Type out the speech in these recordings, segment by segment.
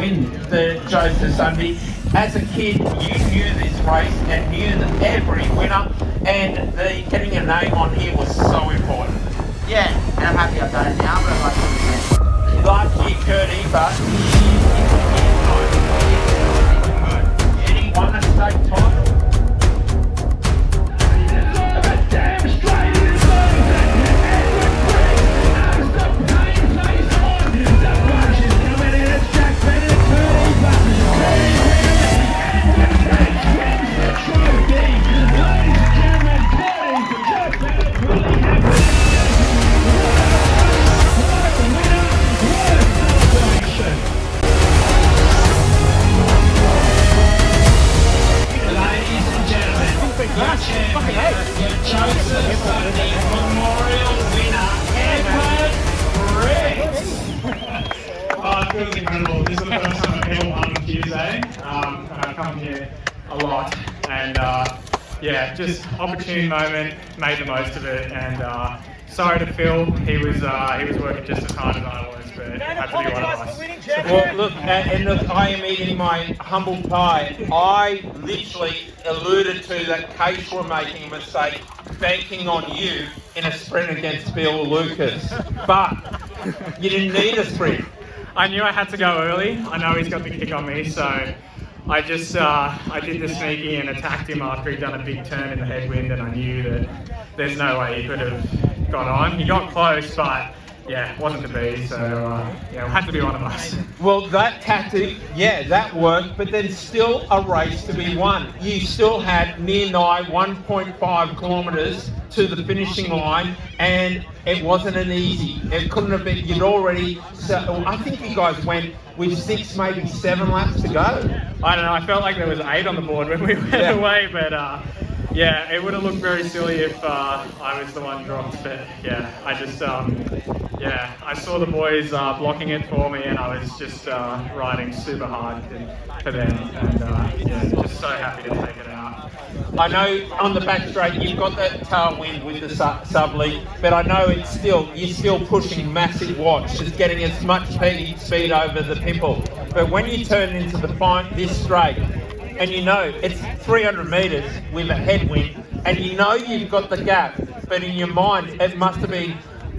win the Joseph Sunde. As a kid, you knew this race and knew that every winner, and getting a name on here was so important. Yeah, and I'm happy I've done it now, but I'd like to do it again. Last year, Kurt Ebert, he won the state title. Joseph Sunde Memorial winner, Edwin Britts. It feels incredible. This is the first time I've ever won on Tuesday. And I've come here a lot. And yeah, just opportune moment, made the most of it. And sorry to Phil, he was working just as hard as I was, but had to be one of us. Well, look, I am eating my humble pie. I literally alluded to that case for making a mistake, banking on you in a sprint against Bill Lucas. But you didn't need a sprint. I knew I had to go early. I know he's got the kick on me, so I just I did the sneaky and attacked him after he'd done a big turn in the headwind, and I knew that there's no way he could have got on. He got close, but yeah, wasn't to be, so yeah, it had to be one of us. Well, that tactic, yeah, that worked, but then still a race to be won. You still had near nigh 1.5 kilometres to the finishing line, and it wasn't an easy. It couldn't have been. You'd already. I think you guys went with 6, maybe 7 laps to go. I don't know. I felt like there was 8 on the board when we went away, but yeah, it would have looked very silly if I was the one dropped. But yeah, I just yeah, I saw the boys blocking it for me, and I was just riding super hard for them, and yeah, just so happy to take it out. I know on the back straight you've got that tailwind with the sub lead, but I know you're still pushing massive watts, just getting as much speed over the pimple. But when you turn into this straight, and you know it's 300 metres with a headwind, and you know you've got the gap, but in your mind it must have been,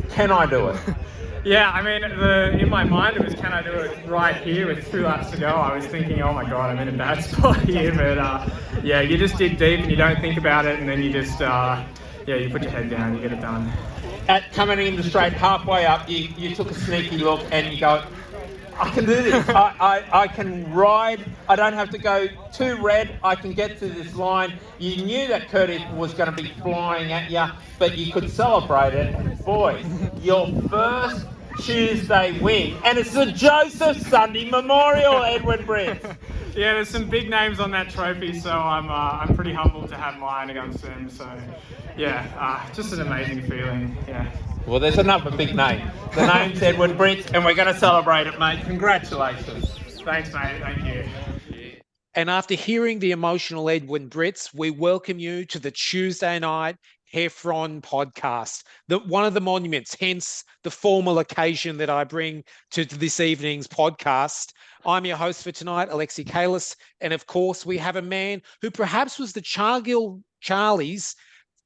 can I do it? Yeah, I mean, in my mind it was, can I do it right here with 2 laps to go? I was thinking, oh my God, I'm in a bad spot here, but yeah, you just dig deep and you don't think about it, and then you just, yeah, you put your head down, you get it done. At coming in the straight halfway up, you took a sneaky look and you go, I can do this. I can ride. I don't have to go too red. I can get to this line. You knew that Curtis was going to be flying at you, but you could celebrate it. Boy, your first Tuesday win, and it's the Joseph Sunde Memorial, Edwin Britts. Yeah, there's some big names on that trophy, so I'm pretty humbled to have mine against them. So yeah, just an amazing feeling. Yeah. Well, there's another big name. The name's Edwin Britts, and we're going to celebrate it, mate. Congratulations. Thanks, mate. Thank you. And after hearing the emotional Edwin Britts, we welcome you to the Tuesday Night Heffron podcast, one of the monuments, hence the formal occasion that I bring to this evening's podcast. I'm your host for tonight, Alexis Kaless, and of course we have a man who perhaps was the Charlie's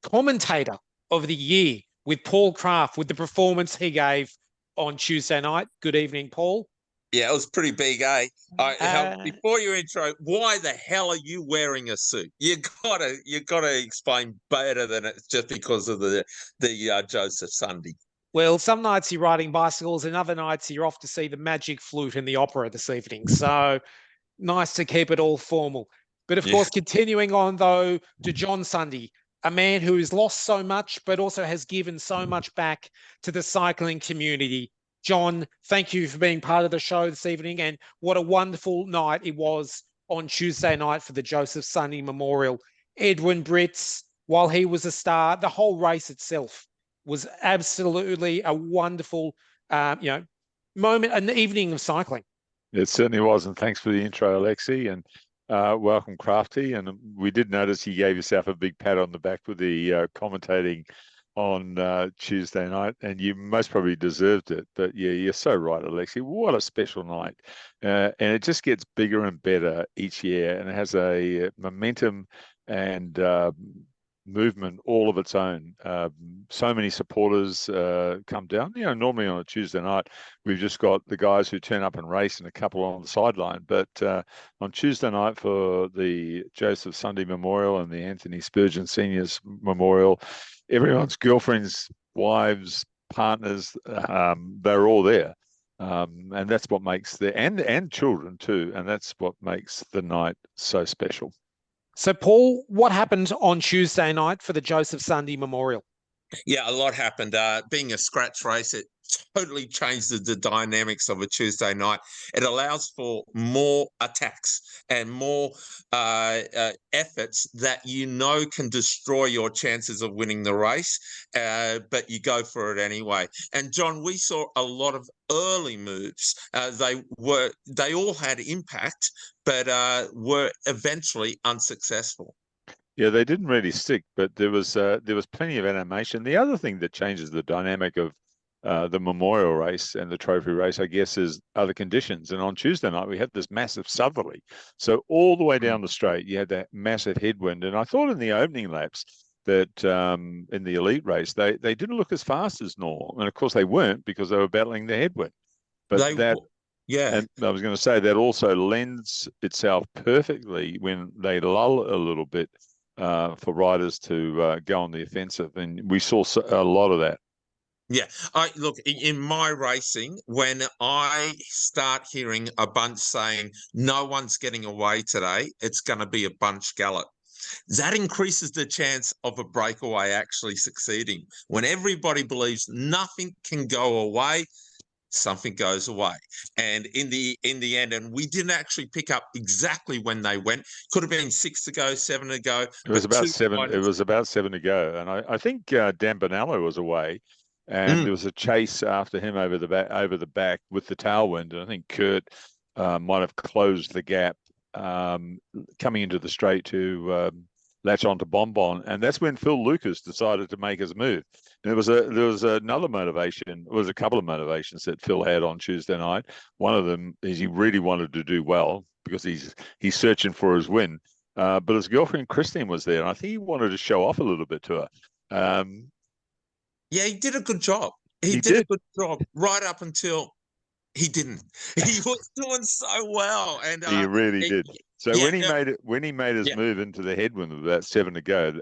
commentator of the year with Paul Kraft, with the performance he gave on Tuesday night. Good evening, Paul. Yeah, it was pretty big, eh? Before your intro, why the hell are you wearing a suit? You gotta explain better than it's just because of the Joseph Sunde. Well, some nights you're riding bicycles, and other nights you're off to see the magic flute in the opera this evening. So nice to keep it all formal. But of course, continuing on though to John Sunde, a man who has lost so much, but also has given so much back to the cycling community. John, thank you for being part of the show this evening, and what a wonderful night it was on Tuesday night for the Joseph Sunde Memorial. Edwin Britts, while he was a star, the whole race itself was absolutely a wonderful, moment, an evening of cycling. It certainly was, and thanks for the intro, Alexi, and welcome, Crafty. And we did notice you gave yourself a big pat on the back with the commentating on Tuesday night, and you most probably deserved it. But yeah, you're so right, Alexi. What a special night. And it just gets bigger and better each year, and it has a momentum and movement all of its own. So many supporters come down. Normally on a Tuesday night, we've just got the guys who turn up and race and a couple on the sideline. But on Tuesday night for the Joseph Sunde Memorial and the Anthony Spurgeon Snr Memorial, everyone's girlfriends, wives, partners, they're all there. And that's what makes and children too. And that's what makes the night so special. So, Paul, what happened on Tuesday night for the Joseph Sunde Memorial? Yeah, a lot happened. Being a scratch race, it totally changed the dynamics of a Tuesday night. It allows for more attacks and more efforts that can destroy your chances of winning the race, but you go for it anyway. And John, we saw a lot of early moves. They all had impact, but were eventually unsuccessful. Yeah, they didn't really stick, but there was plenty of animation. The other thing that changes the dynamic of the memorial race and the trophy race, I guess, is other conditions. And on Tuesday night, we had this massive southerly. So all the way down the straight, you had that massive headwind. And I thought in the opening laps that in the elite race, they didn't look as fast as normal. And of course, they weren't because they were battling the headwind. But yeah. And I was going to say that also lends itself perfectly when they lull a little bit for riders to go on the offensive. And we saw a lot of that. Yeah, look, in my racing, when I start hearing a bunch saying no one's getting away today, it's going to be a bunch gallop. That increases the chance of a breakaway actually succeeding. When everybody believes nothing can go away, something goes away. And in the end, and we didn't actually pick up exactly when they went. Could have been 6 to go, 7 to go. It was about 7. It was about 7 to go, and I think Dan Bonello was away. And there was a chase after him over the back with the tailwind. And I think Kurt might have closed the gap coming into the straight to latch onto Bonbon. And that's when Phil Lucas decided to make his move. And there was another motivation. It was a couple of motivations that Phil had on Tuesday night. One of them is he really wanted to do well because he's searching for his win. But his girlfriend Christine was there, and I think he wanted to show off a little bit to her. Yeah, he did a good job. He did a good job right up until he didn't. He was doing so well, and he really did. So when he made his move into the headwind with about 7 to go,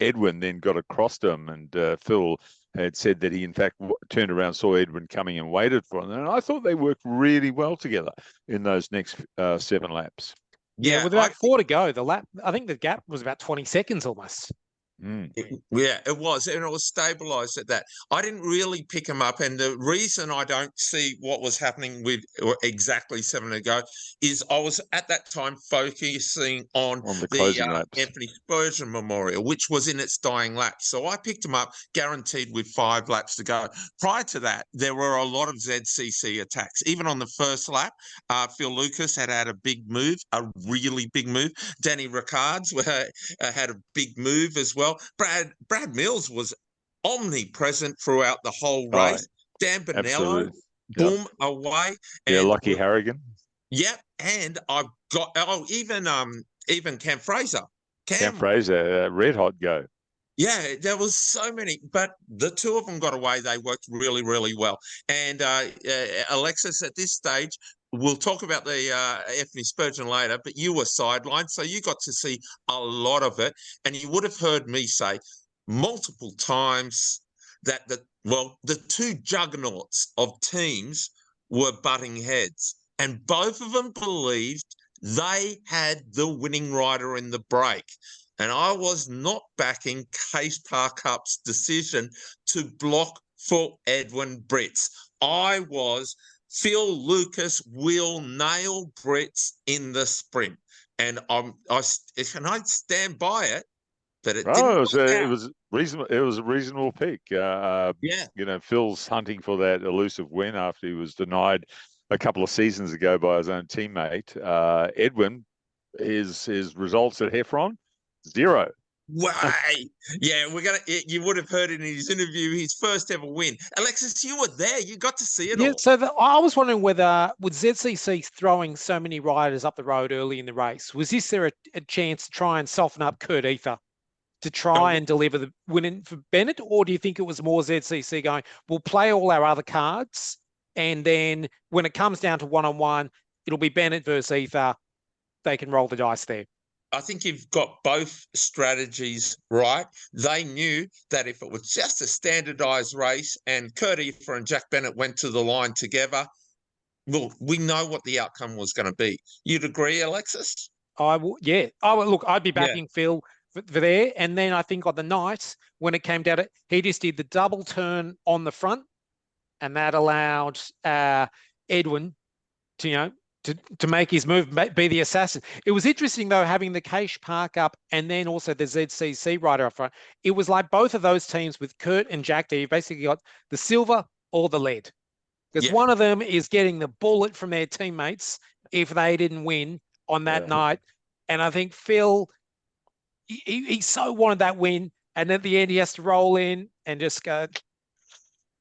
Edwin then got across to him, and Phil had said that he in fact turned around, saw Edwin coming, and waited for him. And I thought they worked really well together in those next 7 laps. Yeah, with about 4 to go, I think the gap was about 20 seconds almost. It was, and it was stabilized at that. I didn't really pick him up, and the reason I don't see what was happening with exactly 7 to go is I was at that time focusing on the closing laps. Anthony Spurgeon Memorial, which was in its dying laps. So I picked him up guaranteed with 5 laps to go. Prior to that, there were a lot of ZCC attacks. Even on the first lap, Phil Lucas had a big move, a really big move. Danny Rickards had a big move as well. Brad Mills was omnipresent throughout the whole race. Dan Bonello, boom, away. And Lucky Harrigan. Yep, and I've got even Cam Fraser. Cam Fraser, red hot go. Yeah, there was so many, but the 2 of them got away. They worked really, really well. And Alexis, at this stage, we'll talk about the Anthony Spurgeon later, but you were sidelined, so you got to see a lot of it. And you would have heard me say multiple times that the 2 juggernauts of teams were butting heads. And both of them believed they had the winning rider in the break. And I was not backing Case Par Cup's decision to block for Edwin Britts. I was Phil Lucas will nail Britts in the sprint, and I stand by it. But it was reasonable. It was a reasonable pick. Phil's hunting for that elusive win after he was denied a couple of seasons ago by his own teammate. Edwin, his results at Heffron, 0. way. Yeah, you would have heard in his interview, his first ever win. Alexis, you were there. You got to see it all. So I was wondering whether, with ZCC throwing so many riders up the road early in the race, was there a chance to try and soften up Kurt Ether to try and deliver the win for Bennett? Or do you think it was more ZCC going, we'll play all our other cards, and then when it comes down to one-on-one, it'll be Bennett versus Ether. They can roll the dice there. I think you've got both strategies right. They knew that if it was just a standardized race and Kurt Ether and Jack Bennett went to the line together, well, we know what the outcome was going to be. You'd agree, Alexis? I will, yeah. Look, I'd be backing Phil for there. And then I think on the night, when it came down to, he just did the double turn on the front, and that allowed Edwin to, to make his move, be the assassin. It was interesting, though, having the Case Park up and then also the ZCC rider up front. It was like both of those teams with Kurt and Jack there, you basically got the silver or the lead. Because one of them is getting the bullet from their teammates if they didn't win on that night. And I think Phil, he so wanted that win. And at the end, he has to roll in and just go,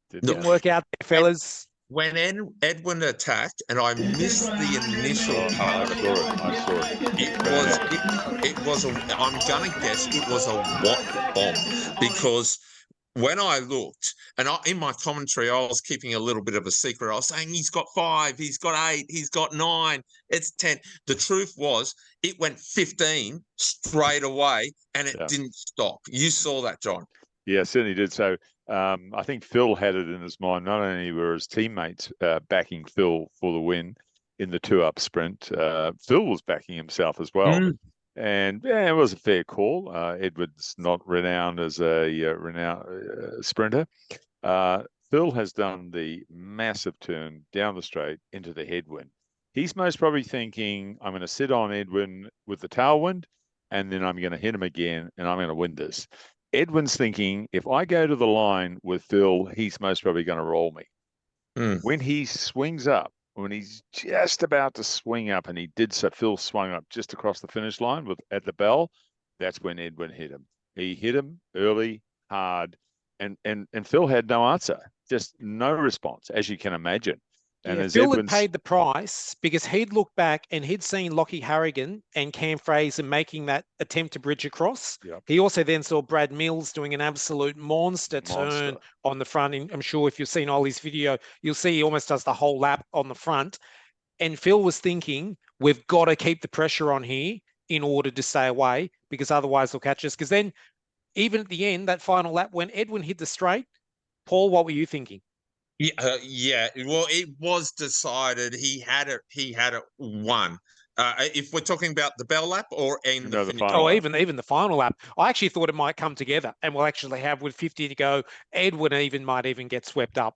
didn't work out there, fellas. When Edwin attacked, and I missed the initial part, I saw it. it was I'm going to guess it was a what bomb, because when I looked, and in my commentary, I was keeping a little bit of a secret. I was saying he's got 5, he's got 8, he's got 9, it's 10. The truth was it went 15 straight away, and it didn't stop. You saw that, John. Yeah, certainly did. So I think Phil had it in his mind. Not only were his teammates backing Phil for the win in the 2-up sprint, Phil was backing himself as well. And it was a fair call. Edward's not renowned as a sprinter. Phil has done the massive turn down the straight into the headwind. He's most probably thinking, I'm going to sit on Edwin with the tailwind, and then I'm going to hit him again, and I'm going to win this. Edwin's thinking, if I go to the line with Phil, he's most probably going to roll me. When he swings up, when he's just about to swing up, and he did so, Phil swung up just across the finish line at the bell, that's when Edwin hit him. He hit him early, hard, and Phil had no answer, just no response, as you can imagine. And as Phil had paid the price because he'd looked back and he'd seen Lockie Harrigan and Cam Fraser making that attempt to bridge across. He also then saw Brad Mills doing an absolute monster turn on the front. And I'm sure if you've seen Ollie's video, you'll see he almost does the whole lap on the front. And Phil was thinking, we've got to keep the pressure on here in order to stay away, because otherwise they'll catch us. Because then even at the end, that final lap, when Edwin hit the straight, Paul, what were you thinking? Yeah. Well, it was decided. He had it won. If we're talking about the bell lap or the final lap. Even the final lap. I actually thought it might come together, and we'll actually have, with 50 to go, Edwin might even get swept up.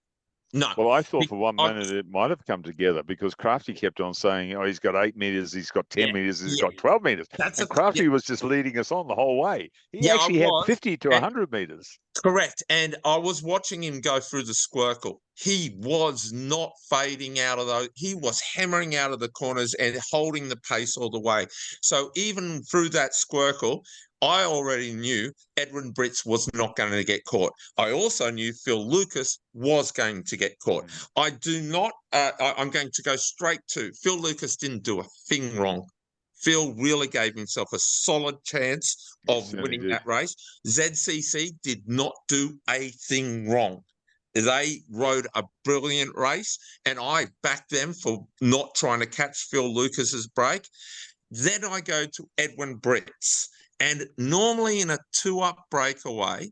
No. Well, I thought for 1 minute it might have come together, because Crafty kept on saying, he's got 8 meters, he's got 10 meters, he's got 12 meters. And Crafty was just leading us on the whole way. He actually had 50 to 100 meters. Correct. And I was watching him go through the squircle. He was not fading out of those. He was hammering out of the corners and holding the pace all the way. So even through that squircle, I already knew Edwin Britts was not going to get caught. I also knew Phil Lucas was going to get caught. I'm going to go straight to Phil Lucas didn't do a thing wrong. Phil really gave himself a solid chance of winning that race. ZCC did not do a thing wrong. They rode a brilliant race, and I backed them for not trying to catch Phil Lucas's break. Then I go to Edwin Britts. And normally in a 2-up breakaway,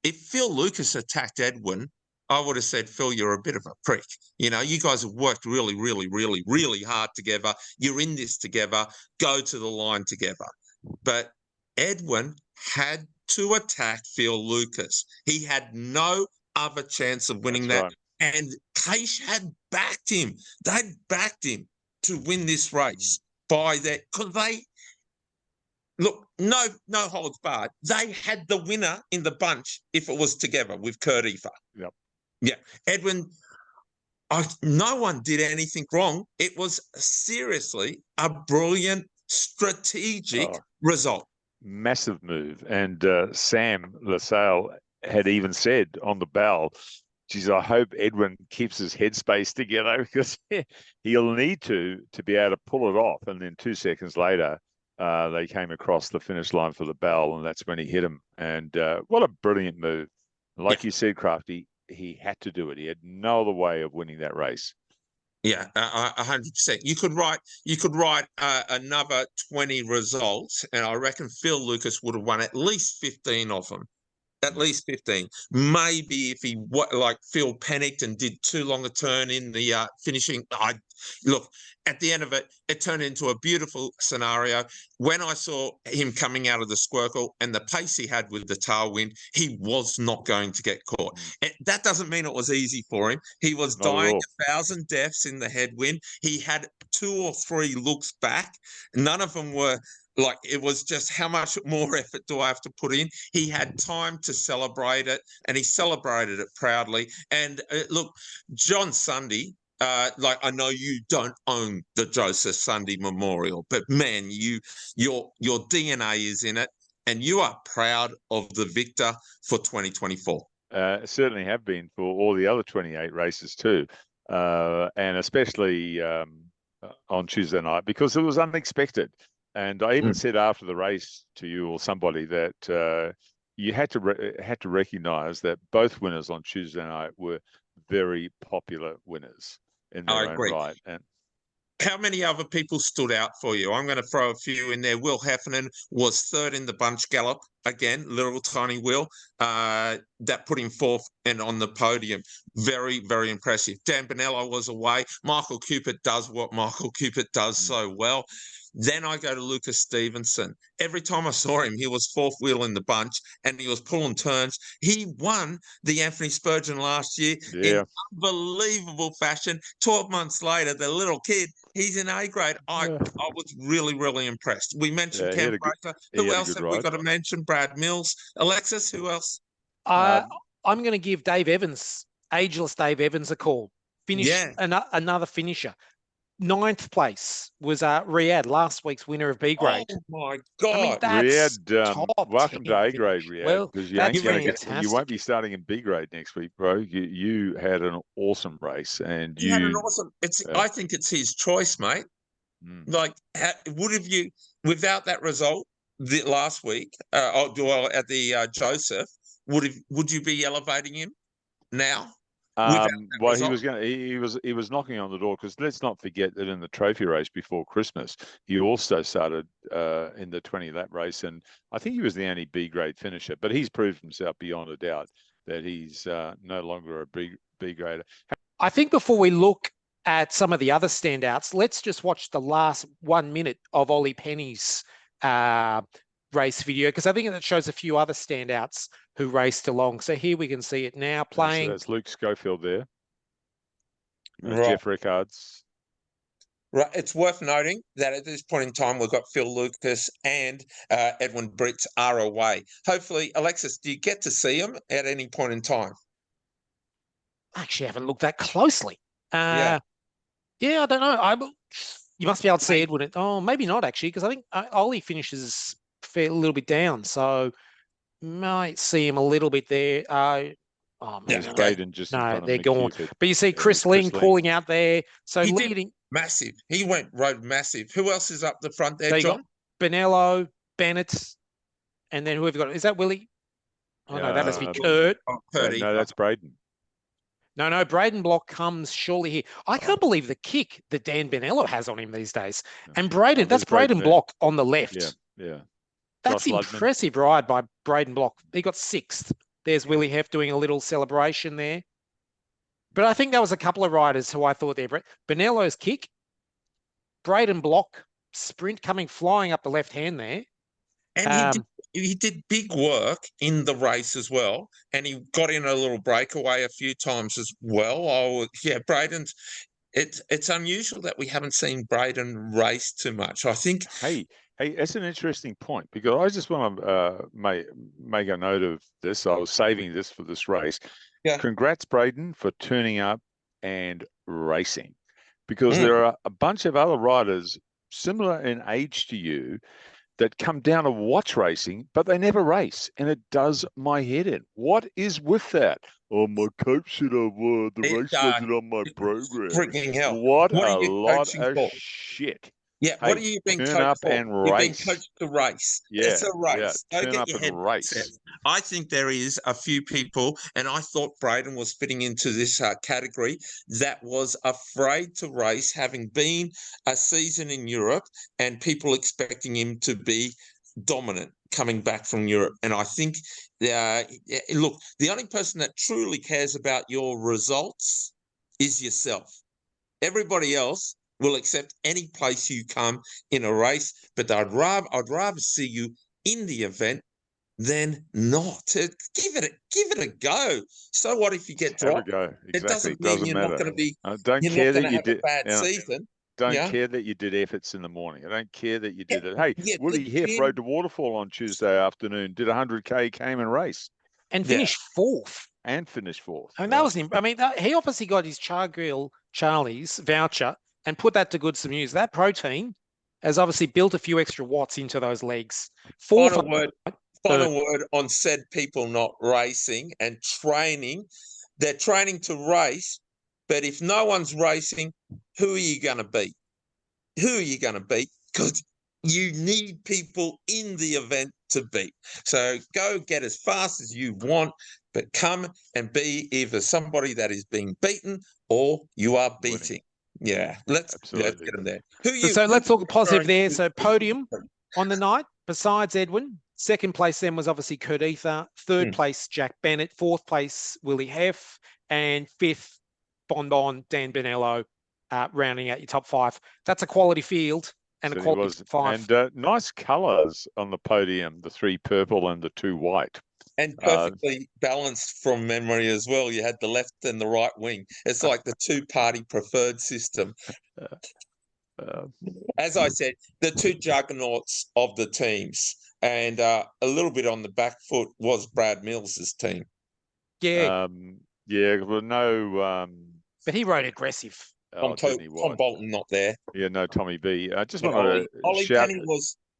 if Phil Lucas attacked Edwin, I would have said, Phil, you're a bit of a prick. You guys have worked really, really, really, really hard together. You're in this together. Go to the line together. But Edwin had to attack Phil Lucas. He had no other chance of winning that. Right. And Case had backed him. They'd backed him to win this race by that, because look, no holds barred. They had the winner in the bunch if it was together with Kurt Ether. Yeah. Edwin, no one did anything wrong. It was seriously a brilliant strategic result. massive move. And Sam LaSalle had even said on the bell, geez, I hope Edwin keeps his headspace together because he'll need to be able to pull it off. And then 2 seconds later, they came across the finish line for the bell, and that's when he hit him. And what a brilliant move. Like you said, Crafty, he had to do it. He had no other way of winning that race. Yeah, 100%. You could write another 20 results, and I reckon Phil Lucas would have won at least 15 of them. At least 15. Maybe if he like Phil panicked and did too long a turn in the finishing. Look, at the end of it, it turned into a beautiful scenario. When I saw him coming out of the squircle and the pace he had with the tailwind, he was not going to get caught. That doesn't mean it was easy for him. He was dying 1,000 deaths in the headwind. He had 2 or 3 looks back. None of them were like, it was just how much more effort do I have to put in? He had time to celebrate it, and he celebrated it proudly. And look, John Sunde, like, I know you don't own the Joseph Sunde Memorial, but man, your DNA is in it, and you are proud of the victor for 2024. Certainly have been for all the other 28 races too, and especially on Tuesday night, because it was unexpected. And I even said after the race to you or somebody that you had to recognise that both winners on Tuesday night were very popular winners in their own right. And how many other people stood out for you? I'm going to throw a few in there. Will Heffernan was 3rd in the bunch gallop. Again, little tiny Will. That put him 4th and on the podium. Very, very impressive. Dan Bonello was away. Michael Cupid does what Michael Cupid does so well. Then I go to Lucas Stevenson. Every time I saw him, he was 4th wheel in the bunch and he was pulling turns. He won the Anthony Spurgeon last year in unbelievable fashion. 12 months later, the little kid, he's in A grade. I was really, really impressed. We mentioned Cam Fraser. Who else have we got to mention? Brad Mills. Alexis, who else? I'm going to give Dave Evans, ageless Dave Evans, a call. Another finisher. 9th place was Riyadh, last week's winner of B grade. Oh my God! I mean, that's Riyadh, welcome to A grade, Riyadh. Well, because you won't be starting in B grade next week, bro. You had an awesome race, and he had an awesome. I think it's his choice, mate. Like, would have you without that result last week? At the would you be elevating him now? Well, he was knocking on the door, because let's not forget that in the trophy race before Christmas, he also started in the 20 lap race, and I think he was the only B grade finisher. But he's proved himself beyond a doubt that he's no longer a B grader. I think before we look at some of the other standouts, let's just watch the last 1 minute of Ollie Penny's race video, because I think that shows a few other standouts who raced along. So here we can see it now playing. So that's Luke Schofield there. Right. Jeff Rickards. Right. It's worth noting that at this point in time, we've got Phil Lucas and Edwin Britts are away. Hopefully, Alexis, do you get to see them at any point in time? I actually haven't looked that closely. I don't know. You must be able to see Edwin. Oh, maybe not actually, because I think Ollie finishes a little bit down, so might see him a little bit there. Braden just in front of they're gone. Cupid. But you see Chris Ling calling out there. So he leading massive. He rode massive. Who else is up the front there, John? Bonello, Bennett, and then who have we got? Is that Willie? Oh no, that must be Kurt. No, that's Braden. No, Braden Block comes surely here. I can't believe the kick that Dan Bonello has on him these days. And Braden, that's Braden Block on the left. Yeah. That's impressive ride by Braden Block. He got 6th. There's Willie Heff doing a little celebration there. But I think there was a couple of riders who I thought there. Bonello's kick, Braden Block sprint coming flying up the left hand there. And he did big work in the race as well. And he got in a little breakaway a few times as well. Braden's. It's unusual that we haven't seen Braden race too much. I think. Hey, that's an interesting point, because I just want to make a note of this. I was saving this for this race. Yeah. Congrats, Braden, for turning up and racing, because there are a bunch of other riders similar in age to you that come down to watch racing, but they never race, and it does my head in. What is with that? Oh, my coach said the race wasn't on my program. Freaking hell! What What a are you lot coaching of for? shit. Yeah, Hey, what are you being turn coached up for? and You're being race. coached to race. Yeah, It's a race. yeah, Don't turn get up your and head race. upset. I think there is a few people, and I thought Braden was fitting into this category, that was afraid to race, having been a season in Europe and people expecting him to be dominant coming back from Europe. And I think, look, the only person that truly cares about your results is yourself. Everybody else will accept any place you come in a race, but I'd rather see you in the event than not. Give it a go. So what if you get Have a dropped? go. It Exactly. doesn't mean Doesn't you're not matter. going to be. Don't You're care not that going to you have a did. bad season. Don't Yeah. care that you did efforts in the morning. I don't care that you did it. Hey, Yeah, Willie the Heff gym- rode to Waterfall on Tuesday afternoon, did 100K, came and raced, And Yeah. finished fourth. and finished fourth. I mean, that was him. I mean, he obviously got his Charlie's voucher and put that to good some use. That protein has obviously built a few extra watts into those legs. Fourth. Final word on said people not racing and training. They're training to race, but if no one's racing, who are you going to beat? Who are you going to beat? Because you need people in the event to beat. So go get as fast as you want, but come and be either somebody that is being beaten or you are beating. Yeah, let's get them there. So let's talk positive there. So podium on the night, besides Edwin, second place then was obviously Kurt Ether, third place Jack Bennett, fourth place Willie Heff, and fifth Bon Dan Benello, rounding out your top five. That's a quality field and a quality five. And nice colours on the podium, the 3 purple and the 2 white. And perfectly balanced from memory as well. You had the left and the right wing. It's like the 2-party preferred system. As I said, the 2 juggernauts of the teams, and a little bit on the back foot was Brad Mills's team. Yeah. Well, no. But he rode aggressive. Tom Bolton not there. Yeah, no, Tommy B. I just wanted to shout.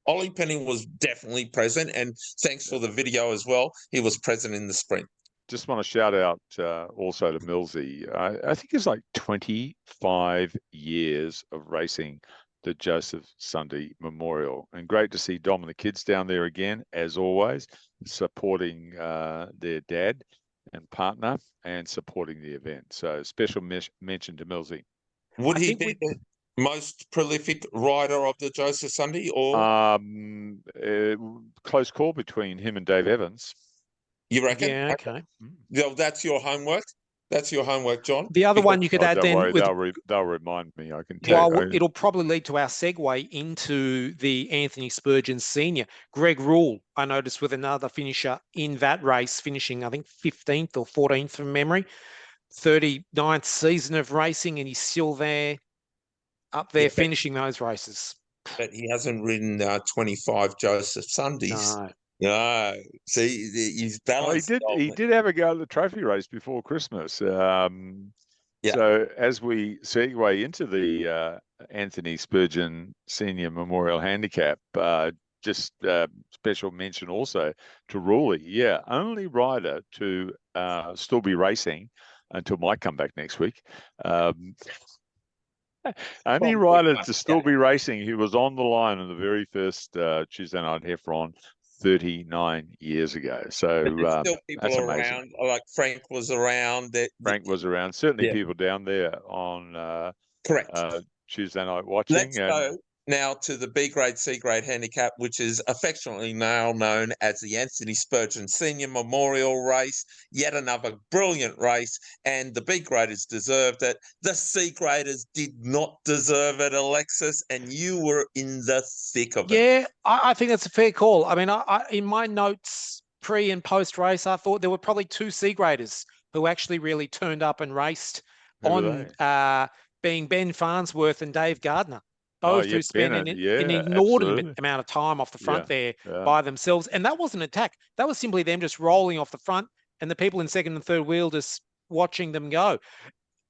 Ollie Penny was definitely present, and thanks for the video as well. He was present in the sprint. Just want to shout out also to Millsy. I think it's like 25 years of racing the Joseph Sunde Memorial, and great to see Dom and the kids down there again, as always, supporting their dad and partner and supporting the event. So special mention to Millsy. Would he be the most prolific rider of the Joseph Sunde, or close call between him and Dave Evans? You reckon? Yeah, okay. Well, that's your homework. That's your homework, John. The other one you could add then, they'll remind me. I can tell. Well, it'll probably lead to our segue into the Anthony Spurgeon Senior. Greg Rule, I noticed, with another finisher in that race, finishing I think 15th or 14th from memory. 39th season of racing, and he's still there, up there, finishing those races. But he hasn't ridden 25 Joseph Sundays. No. See, he's balanced. He did have a go at the trophy race before Christmas. So as we segue into the Anthony Spurgeon Snr Memorial Handicap, just special mention also to Ruley. Yeah, only rider to still be racing until my comeback next week. Only rider to still be racing. He was on the line in the very first Tuesday Night Heffron 39 years ago. So still people that's around, amazing. like Frank was around. Frank was around. Certainly people down there on Tuesday night watching. Let's go now to the B grade, C grade handicap, which is affectionately now known as the Anthony Spurgeon Snr Memorial Race. Yet another brilliant race, and the B graders deserved it. The C graders did not deserve it, Alexis, and you were in the thick of it. Yeah, I think that's a fair call. I mean, I in my notes pre and post race, I thought there were probably 2 C graders who actually really turned up and raced on being Ben Farnsworth and Dave Gardner. Both who spent an inordinate amount of time off the front there by themselves. And that wasn't an attack. That was simply them just rolling off the front and the people in second and third wheel just watching them go.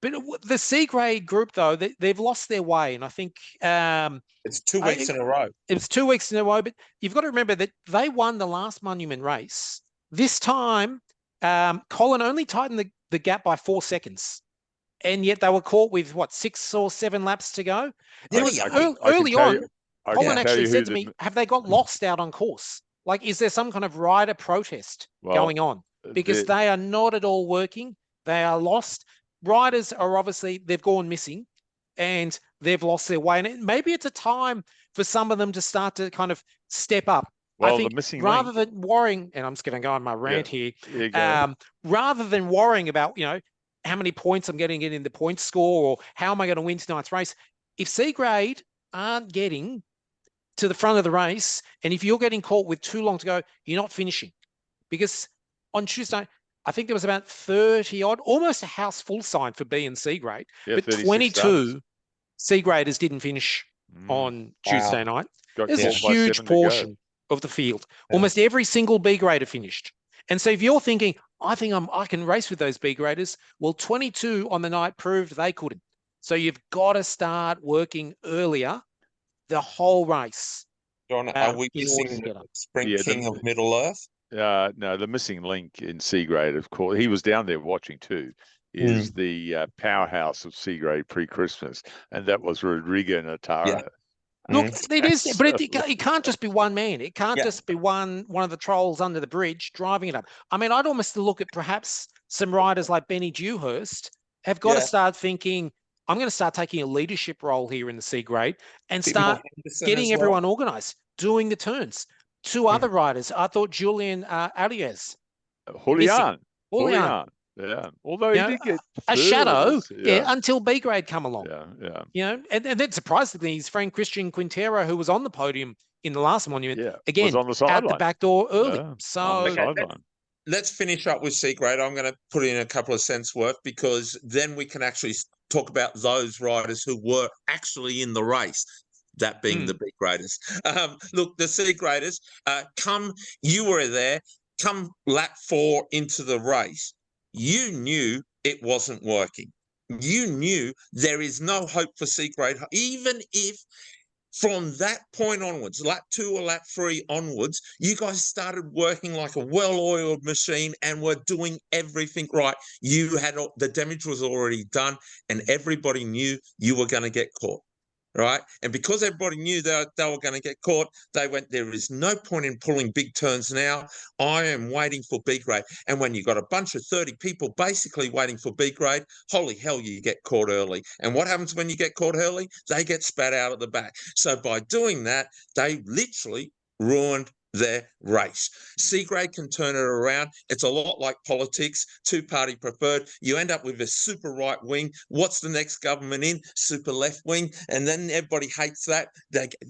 But the C grade group, though, they've lost their way, and I think It's 2 weeks in a row. it was 2 weeks in a row. But you've got to remember that they won the last Monument race. This time, Colin only tightened the gap by 4 seconds, and yet they were caught with what 6 or 7 laps to go. There was early on. Colin actually said to me, "Have they got lost out on course? Like, is there some kind of rider protest going on? Because they are not at all working. They are lost. Riders are obviously, they've gone missing and they've lost their way. And maybe it's a time for some of them to start to kind of step up. Well, I think the missing rather link. than worrying, and I'm just going to go on my rant here, Go. rather than worrying about, how many points I'm getting in the point score or how am I going to win tonight's race, if C grade aren't getting to the front of the race, and if you're getting caught with too long to go, you're not finishing. Because on Tuesday, I think there was about 30 odd, almost a house full sign for B and C grade, but 22 C graders didn't finish on Tuesday night. There's a huge portion of the field. Yeah. Almost every single B grader finished. And so if you're thinking, I can race with those B graders, well, 22 on the night proved they couldn't. So you've got to start working earlier the whole race. John, are we missing the Sprint King of Middle Earth? No, the missing link in C grade, of course, he was down there watching too, is the powerhouse of C grade pre-Christmas, and that was Rodrigo Nataro. Yeah. Look, it is, but it can't just be one man. It can't just be one of the trolls under the bridge driving it up. I mean, I'd almost look at perhaps some riders like Benny Dewhurst have got to start thinking, I'm going to start taking a leadership role here in the C grade and start getting everyone organised, doing the turns. 2 other riders, I thought Julian Arias. Julian. Yeah. Although he did get a shadow until B grade come along. Yeah. And then surprisingly, he's Frank Christian Quintero, who was on the podium in the last Monument, again, was on the sideline. out the back door early. Yeah, so let's finish up with C grade. I'm going to put in a couple of cents worth because then we can actually talk about those riders who were actually in the race. That being the B graders. Look, the C graders, you were there, come lap 4 into the race, you knew it wasn't working. You knew there is no hope for C grade, even if from that point onwards, lap 2 or lap 3 onwards, you guys started working like a well-oiled machine and were doing everything right. You had the damage was already done and everybody knew you were going to get caught. Right. And because everybody knew that they were going to get caught, they went, there is no point in pulling big turns now. I am waiting for B grade. And when you've got a bunch of 30 people basically waiting for B grade, holy hell, you get caught early. And what happens when you get caught early? They get spat out at the back. So by doing that, they literally ruined their race. C grade can turn it around. It's a lot like politics, 2-party preferred. You end up with a super right wing. What's the next government in? Super left wing. And then everybody hates that.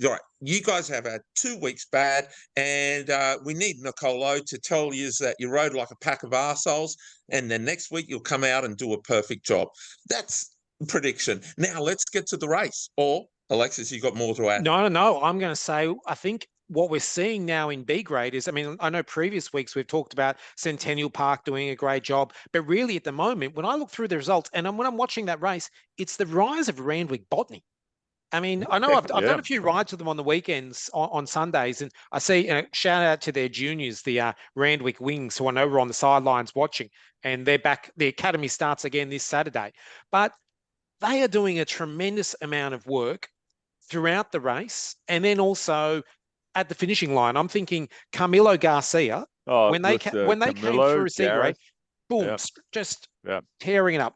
Right. You guys have had 2 weeks bad, and we need Nicolo to tell you that you rode like a pack of arseholes, and then next week you'll come out and do a perfect job. That's prediction. Now let's get to the race. Or, Alexis, you got more to add? No. I'm going to say, I think what we're seeing now in B grade is, I mean, I know previous weeks we've talked about Centennial Park doing a great job, but really at the moment, when I look through the results and when I'm watching that race, it's the rise of Randwick Botany. I mean, I know I've done a few rides with them on the weekends on Sundays, and I see, shout out to their juniors, the Randwick Wings, who I know were on the sidelines watching, and they're back. The academy starts again this Saturday, but they are doing a tremendous amount of work throughout the race, and then also at the finishing line. I'm thinking Camilo Garcia, when they came through C grade, boom, just tearing it up.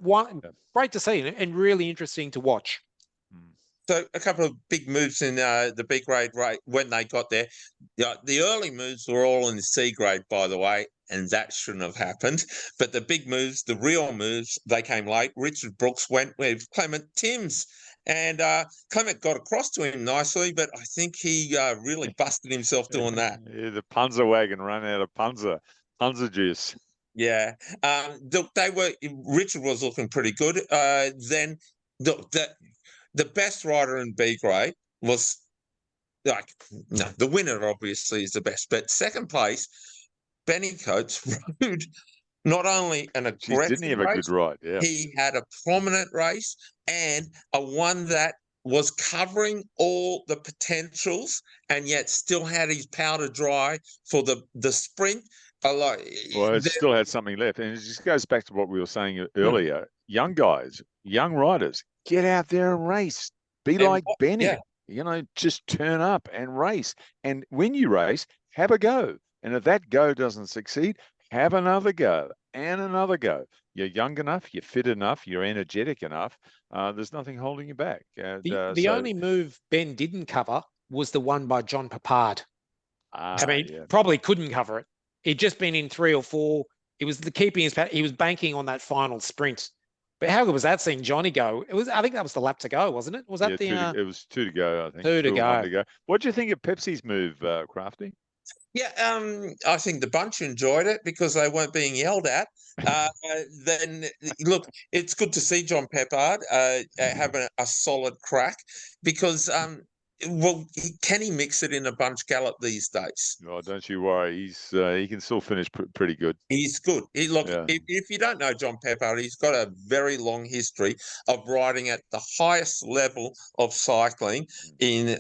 Great to see and really interesting to watch. So a couple of big moves in the B grade rate when they got there. The early moves were all in the C grade, by the way, and that shouldn't have happened. But the big moves, the real moves, they came late. Richard Brooks went with Clement Timms. And Clement got across to him nicely, but I think he really busted himself doing that. Yeah, the Punza wagon ran out of Punza juice. Yeah. Richard was looking pretty good. Then the best rider in B grade was the winner obviously is the best, but second place, Benny Coates rode not only an Geez, aggressive didn't he have a race, good ride? Yeah. he had a prominent race and a one that was covering all the potentials and yet still had his powder dry for the sprint. Well, it still had something left. And it just goes back to what we were saying earlier. Young guys, young riders, get out there and race. Be like Benny. Yeah. You know, just turn up and race. And when you race, have a go. And if that go doesn't succeed, have another go and another go. You're young enough, you're fit enough, you're energetic enough. There's nothing holding you back. The only move Ben didn't cover was the one by John Papard. Probably couldn't cover it. He'd just been in 3 or 4. It was the keeping his. He was banking on that final sprint. But how good was that seeing Johnny go? It was. I think that was the lap to go, wasn't it? Was that it was 2 to go, I think. 2 to go. What do you think of Pepsi's move, Crafty? Yeah, I think the bunch enjoyed it because they weren't being yelled at. Then, look, it's good to see John Peppard having a solid crack because, can he mix it in a bunch gallop these days? Oh, don't you worry. He can still finish pretty good. He's good. If you don't know John Peppard, he's got a very long history of riding at the highest level of cycling in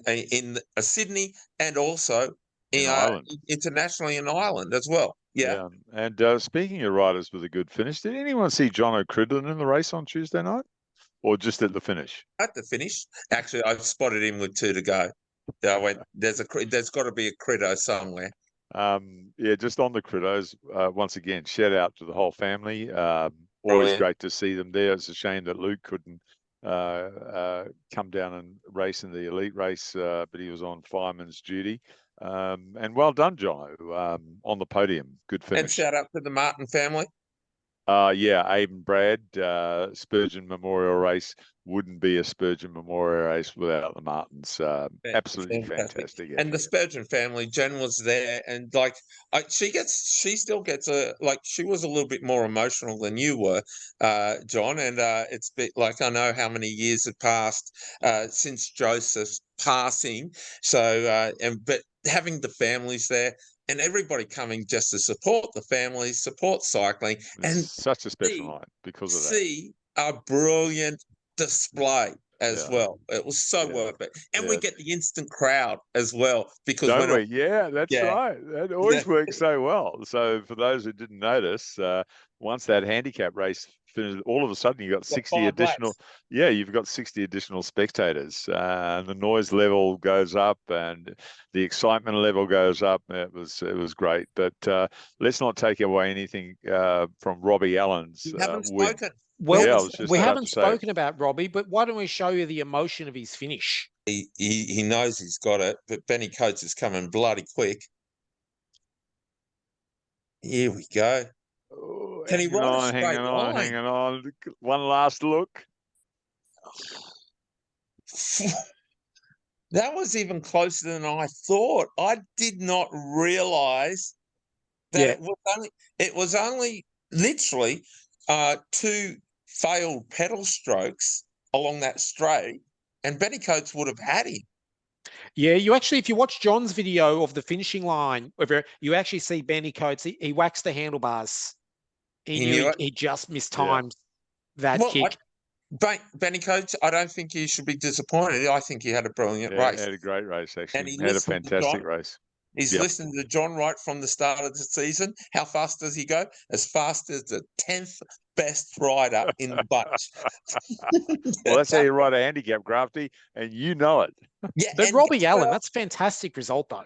Sydney and also internationally in Ireland as well. Yeah. And speaking of riders with a good finish, did anyone see John O'Cridlin in the race on Tuesday night? Or just at the finish? At the finish. Actually, I spotted him with 2 to go. I went, there's got to be a Critto somewhere. Just on the Crittos, once again, shout out to the whole family. Always great to see them there. It's a shame that Luke couldn't come down and race in the elite race, but he was on fireman's duty. And well done, John, on the podium. Good finish. And shout out to the Martin family. Abe and Brad, Spurgeon Memorial Race wouldn't be a Spurgeon Memorial Race without the Martins. Absolutely fantastic. And the Spurgeon family, Jen was there, and she still gets she was a little bit more emotional than you were, John. And it's bit like I know how many years have passed since Joseph's passing. So, but having the families there. And everybody coming just to support the families, support cycling. And such a special night because of that. See a brilliant display as well. It was so worth it. And we get the instant crowd as well. Because Don't we? That's right. That always works so well. So for those who didn't notice, once that handicap race finished, all of a sudden you got 60 additional. Laps. Yeah, you've got 60 additional spectators. And the noise level goes up and the excitement level goes up. It was great. But let's not take away anything from Robbie Allen's. You haven't spoken. Well, we haven't spoken about Robbie, but why don't we show you the emotion of his finish? He knows he's got it, but Benny Coates is coming bloody quick. Here we go. Oh, Can he ride a straight line? Hang on. One last look. That was even closer than I thought. I did not realise that it was only literally 2 failed pedal strokes along that straight, and Benny Coates would have had him. Yeah, you actually, if you watch John's video of the finishing line, you actually see Benny Coates. He waxed the handlebars. He just mistimed that kick. Benny Coates, I don't think he should be disappointed. I think he had a brilliant race. He had a great race, actually. And he had a fantastic race. He's listened to John right from the start of the season. How fast does he go? As fast as the 10th best rider in the bunch. Well, that's how you ride a handicap, Crafty, and you know it. Yeah, but Robbie Allen, that's a fantastic result, though.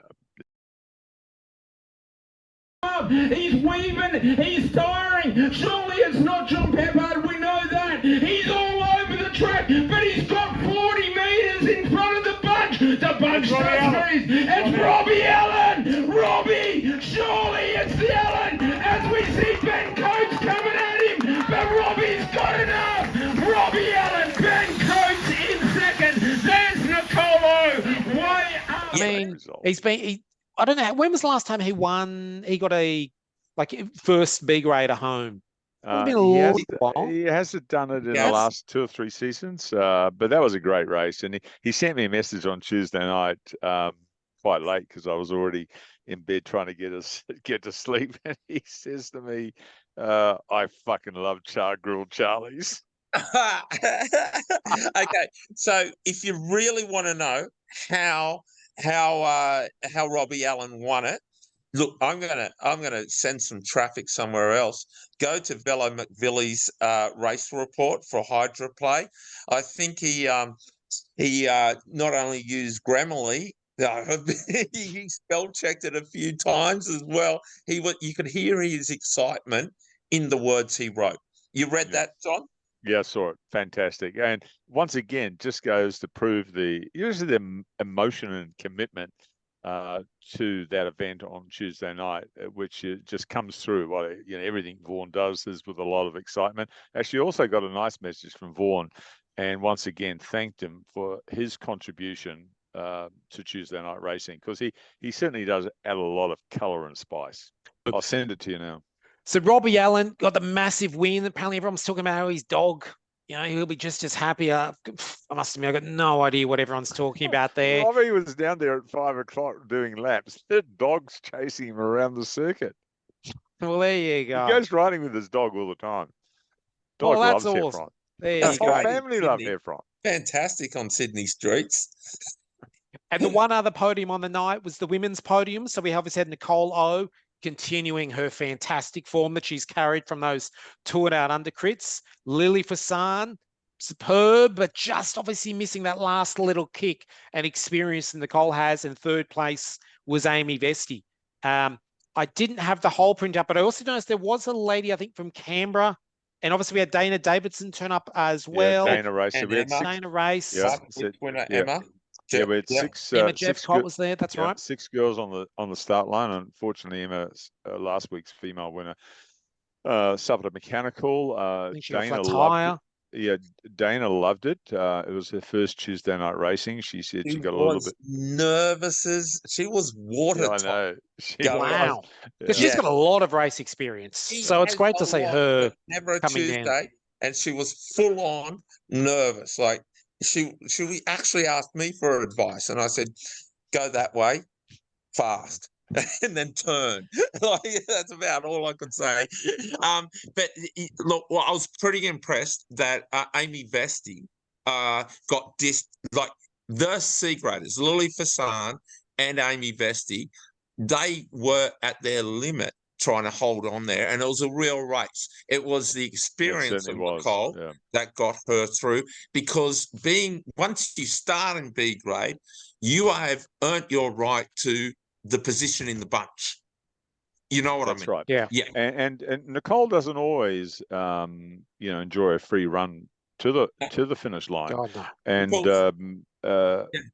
He's weaving, he's tiring. Surely it's not John Peppard, we know that. He's all over the track, but he's got 40 metres in front of the bunch. The bunch transfers. It's Robbie Allen. Robbie, surely it's the Allen. As we see Ben Coates coming at him, but Robbie's got enough. Robbie Allen, Ben Coates in second. There's Nicolo way up. I mean, I don't know. When was the last time he won? He got a first B grade at home. He hasn't done it in the last 2 or 3 seasons, but that was a great race. And he sent me a message on Tuesday night quite late because I was already in bed trying to get to sleep. And he says to me, I fucking love char grilled Charlies. Okay, so if you really want to know how Robbie Allen won it, look, I'm gonna send some traffic somewhere else. Go to Velo McVillie's race report for Hydra Play. I think he not only used Grammarly, he spell checked it a few times as well. You could hear his excitement in the words he wrote. You read that, John? Yeah, I saw it. Fantastic. And once again, just goes to prove the emotion and commitment to that event on Tuesday night, which just comes through. Everything Vaughan does is with a lot of excitement. Actually, also got a nice message from Vaughan, and once again thanked him for his contribution to Tuesday night racing, because he certainly does add a lot of colour and spice. I'll send it to you now. So Robbie Allen got the massive win. Apparently everyone's talking about how his dog, he'll be just as happy. I must admit, I got no idea what everyone's talking about there. Robbie was down there at 5 o'clock doing laps. The dog's chasing him around the circuit. Well, there you go. He goes riding with his dog all the time. Dog that's loves awesome. Heffron. There The you whole go. family love Heffron. Fantastic on Sydney streets. And the one other podium on the night was the women's podium. So we obviously had Nicole O continuing her fantastic form that she's carried from those toured out undercrits. Lily Fasan, superb, but just obviously missing that last little kick and experience that Nicole has. And third place was Amy Vesti. I didn't have the whole print up, but I also noticed there was a lady, I think, from Canberra. And obviously we had Dana Davidson turn up as well. Yeah, Dana Race. And We had Emma. six, Dana Race. Yeah. Winner Yeah. Emma. yeah, we had six. Emma Jeff six Cott was there. That's right. 6 girls on the start line. Unfortunately, Emma, last week's female winner, suffered a mechanical. I think she got Dana flat loved tire. it. Yeah, Dana loved it. It was her first Tuesday night racing. She said she got a little bit nervous. She was watertight. I know. She Wow. Because she's got a lot of race experience. So it's great to see her never a coming Tuesday, down. and she was full on nervous. Like she actually asked me for advice, and I said, "Go that way, fast." And then turn. Like, that's about all I could say. But look, well, I was pretty impressed that Amy Vesti got dissed. Like the C graders, Lily Fasan and Amy Vesti, they were at their limit trying to hold on there, and it was a real race. It was the experience of Nicole that got her through, because once you start in B grade, you have earned your right to the position in the bunch. You know what I mean? That's right. Yeah. Yeah. And Nicole doesn't always enjoy a free run to the finish line. God, no. And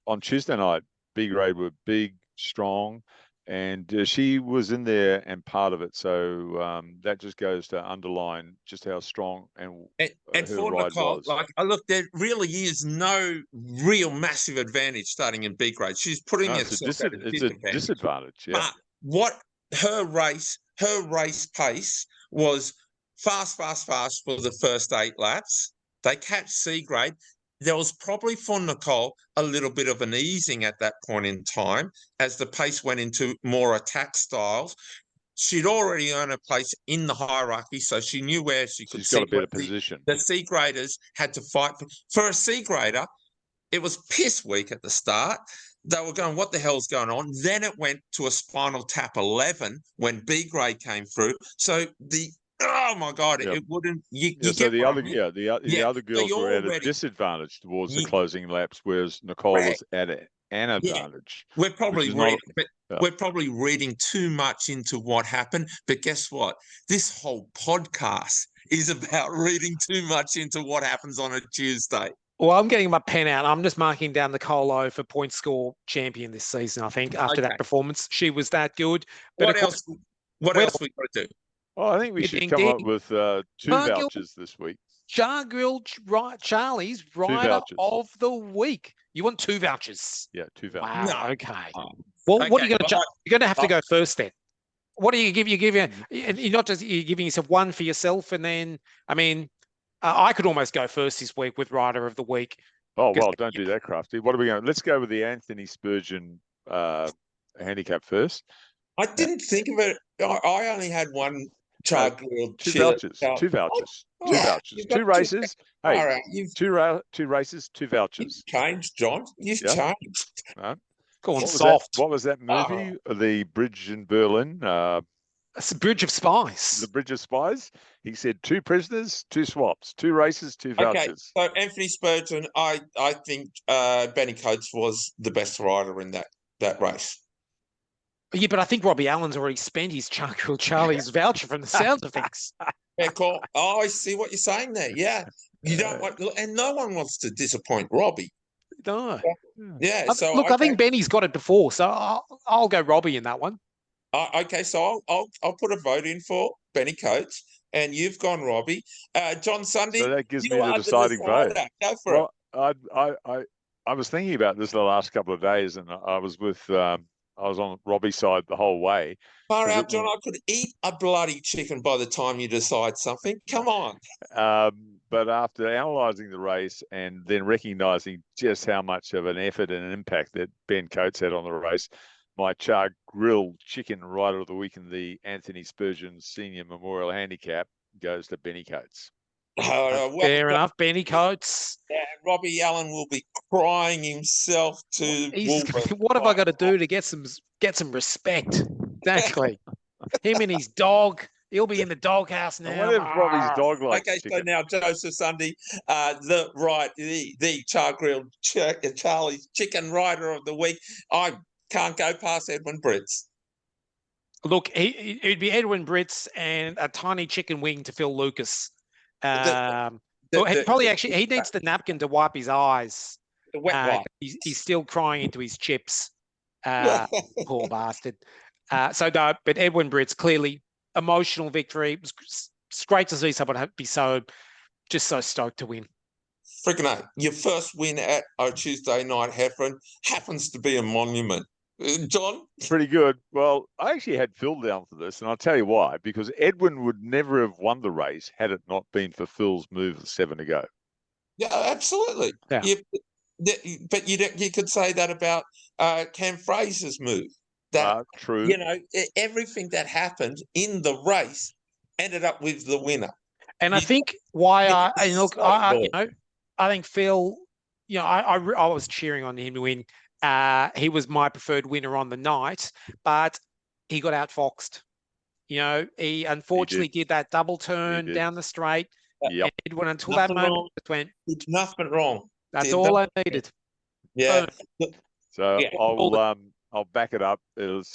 on Tuesday night, B grade were big, strong, and she was in there and part of it. So that just goes to underline just how strong and her for ride Nicole, was. like, look, there really is no real massive advantage starting in B grade. She's putting herself at a disadvantage. It's a disadvantage. Yeah. But what her race pace was fast for the first 8 laps. They catch C grade. There was probably for Nicole a little bit of an easing at that point in time as the pace went into more attack styles. She'd already earned a place in the hierarchy, so she knew where she could. She's got a better position. The C graders had to fight for a C grader. It was piss weak at the start. They were going, what the hell's going on? Then it went to a spinal tap 11 when B grade came through. So oh my God, it wouldn't. So the other girls were at a disadvantage towards the closing laps, whereas Nicole was at an advantage. We're probably reading too much into what happened. But guess what? This whole podcast is about reading too much into what happens on a Tuesday. Well, I'm getting my pen out. I'm just marking down the Colo for point score champion this season, I think, after that performance. She was that good. But what else we got to do? Oh, I think we should come up with 2 vouchers this week. Char Grilled Charlie's Rider of the Week. You want 2 vouchers? Yeah, 2 vouchers. Wow, okay. Well, what are you going to You're going to have to go first then. What do you give? You're not just you're giving yourself 1 for yourself, and then, I mean, I could almost go first this week with Rider of the Week. Oh, well, don't do that, Crafty. What are we going? Let's go with the Anthony Spurgeon handicap first. I didn't think of it. I only had one char grilled Two chicken. vouchers. Two vouchers. Two Oh, vouchers. you've got Two races. Hey, All right, you've two races. Two You've vouchers. changed, John. You've Yeah. changed. Right. Going What was soft. that? What was that movie? The Bridge in Berlin. It's a Bridge of Spies. The Bridge of Spies. He said 2 prisoners, 2 swaps, 2 races, 2 Okay, vouchers. so Anthony Spurgeon, I think Benny Coates was the best rider in that race. Yeah, but I think Robbie Allen's already spent his Charlie's voucher from the sounds of things. Fair call. Oh, I see what you're saying there. Yeah, you don't want, and no one wants to disappoint Robbie. No. Yeah. So Look, okay. I think Benny's got it before, so I'll go Robbie in that one. Okay, so I'll put a vote in for Benny Coates, and you've gone Robbie. John Sunde. So that gives you me the are deciding vote. decider. Go for it. Well, I was thinking about this the last couple of days, and I was with I was on Robbie's side the whole way. Far out, John. I could eat a bloody chicken by the time you decide something. Come on. But after analysing the race and then recognising just how much of an effort and an impact that Ben Coates had on the race, my char grilled chicken rider of the week in the Anthony Spurgeon Snr Memorial handicap goes to Benny Coates. Fair enough, Benny Coates. Yeah, Robbie Allen will be crying himself to what have I got to do to get some respect? Exactly. Him and his dog. He'll be in the doghouse now. What if Robbie's dog likes Okay, chicken? so now Joseph Sunde, the char grilled Charlie's chicken rider of the week. I can't go past Edwin Britts. Look, it'd be Edwin Britts and a tiny chicken wing to Phil Lucas. Probably he needs the napkin to wipe his eyes. The wet wipe. He's still crying into his chips. Poor bastard. But Edwin Britts, clearly emotional victory. It was great to see someone be so stoked to win. Freaking out. Your first win at Tuesday Night Heffron happens to be a monument. John? Pretty good. Well, I actually had Phil down for this, and I'll tell you why. Because Edwin would never have won the race had it not been for Phil's move of 7 to go. Yeah, absolutely. Yeah. But you could say that about Cam Fraser's move. That true. Everything that happened in the race ended up with the winner. And I think why I think Phil, I was cheering on him to win. He was my preferred winner on the night, but he got outfoxed. He unfortunately did that double turn down the straight. Yep. Edwin, until that moment, it went. It's nothing wrong. That's all I needed. Yeah. So I'll back it up. It was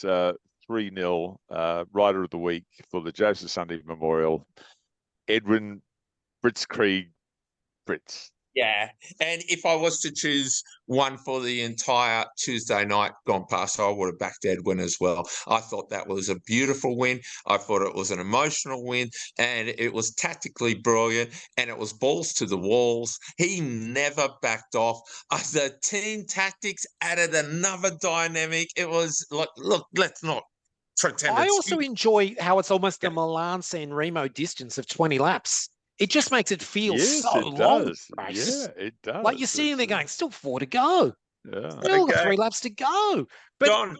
3-0 rider of the week for the Joseph Sunde Memorial. Edwin Britts. Yeah, and if I was to choose one for the entire Tuesday night gone past, I would have backed Edwin as well. I thought that was a beautiful win. I thought it was an emotional win, and it was tactically brilliant, and it was balls to the walls. He never backed off. The team tactics added another dynamic. It was like, look, let's not pretend. I also enjoy how it's almost a Milan-San Remo distance of 20 laps. It just makes it feel so long. Yeah, it does. Like you're sitting there going, still 4 to go. Yeah. Still 3 laps to go. But John,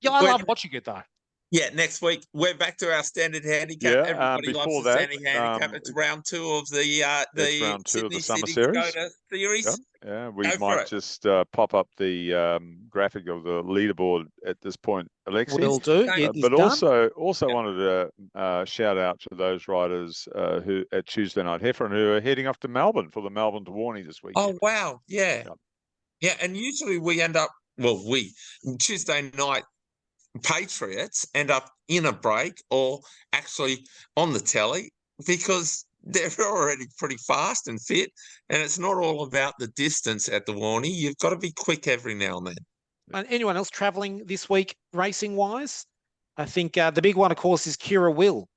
I love watching it though. Yeah, next week we're back to our standard handicap. Yeah, Everybody before loves the standard handicap. It's round 2 of the round 2 of the summer City series. Dakota series. Yep. Yeah, we Go for might it. just pop up the graphic of the leaderboard at this point, Alexis. Will do. But also wanted to shout out to those riders who at Tuesday Night Heffron who are heading off to Melbourne for the Melbourne to Warney this week. Oh wow, yeah, Yep. yeah. And usually we end up Tuesday night Patriots end up in a break or actually on the telly because they're already pretty fast and fit, and it's not all about the distance at the Warney. You've got to be quick every now and then. And anyone else travelling this week racing-wise? I think the big one, of course, is Kira Will,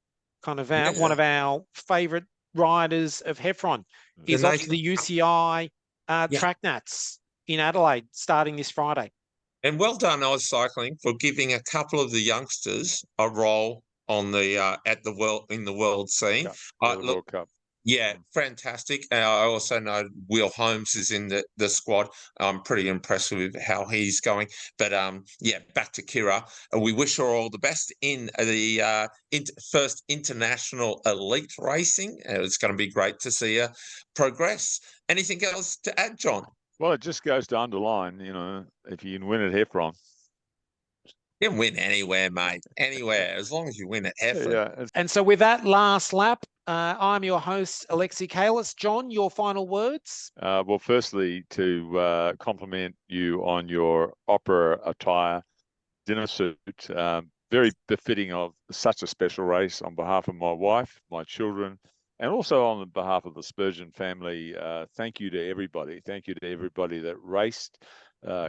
kind of one of our favourite riders of Heffron. He's off to the UCI Track Nats in Adelaide starting this Friday. And well done, Oz Cycling, for giving a couple of the youngsters a role on the in the world scene. World Cup. Yeah, fantastic. I also know Will Holmes is in the squad. I'm pretty impressed with how he's going. But yeah, back to Kira. We wish her all the best in the first international elite racing. It's going to be great to see her progress. Anything else to add, John? Well, it just goes to underline, if you can win at Heffron. You can win anywhere, mate. Anywhere, as long as you win at Heffron. Yeah. And so with that last lap, I'm your host, Alexis Kaless. John, your final words? Well, firstly, to compliment you on your opera attire, dinner suit, very befitting of such a special race. On behalf of my wife, my children, and also on behalf of the Spurgeon family, thank you to everybody. Thank you to everybody that raced,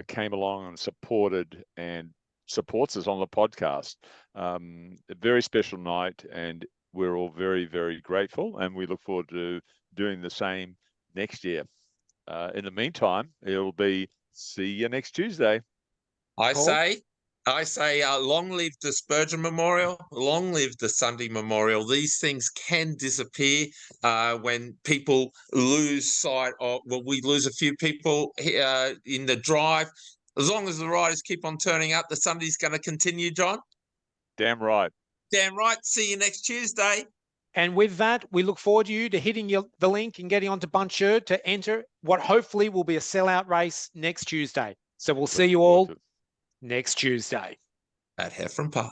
came along and supported and supports us on the podcast. A very special night, and we're all very, very grateful, and we look forward to doing the same next year. In the meantime, it'll be see you next Tuesday. I say, long live the Spurgeon Memorial, long live the Sunde Memorial. These things can disappear when people lose sight of, well, we lose a few people in the drive. As long as the riders keep on turning up, the Sunde's going to continue, John. Damn right. Damn right. See you next Tuesday. And with that, we look forward to you to hitting the link and getting onto Buncherd to enter what hopefully will be a sellout race next Tuesday. So we'll see you all next Tuesday At Heffron Park.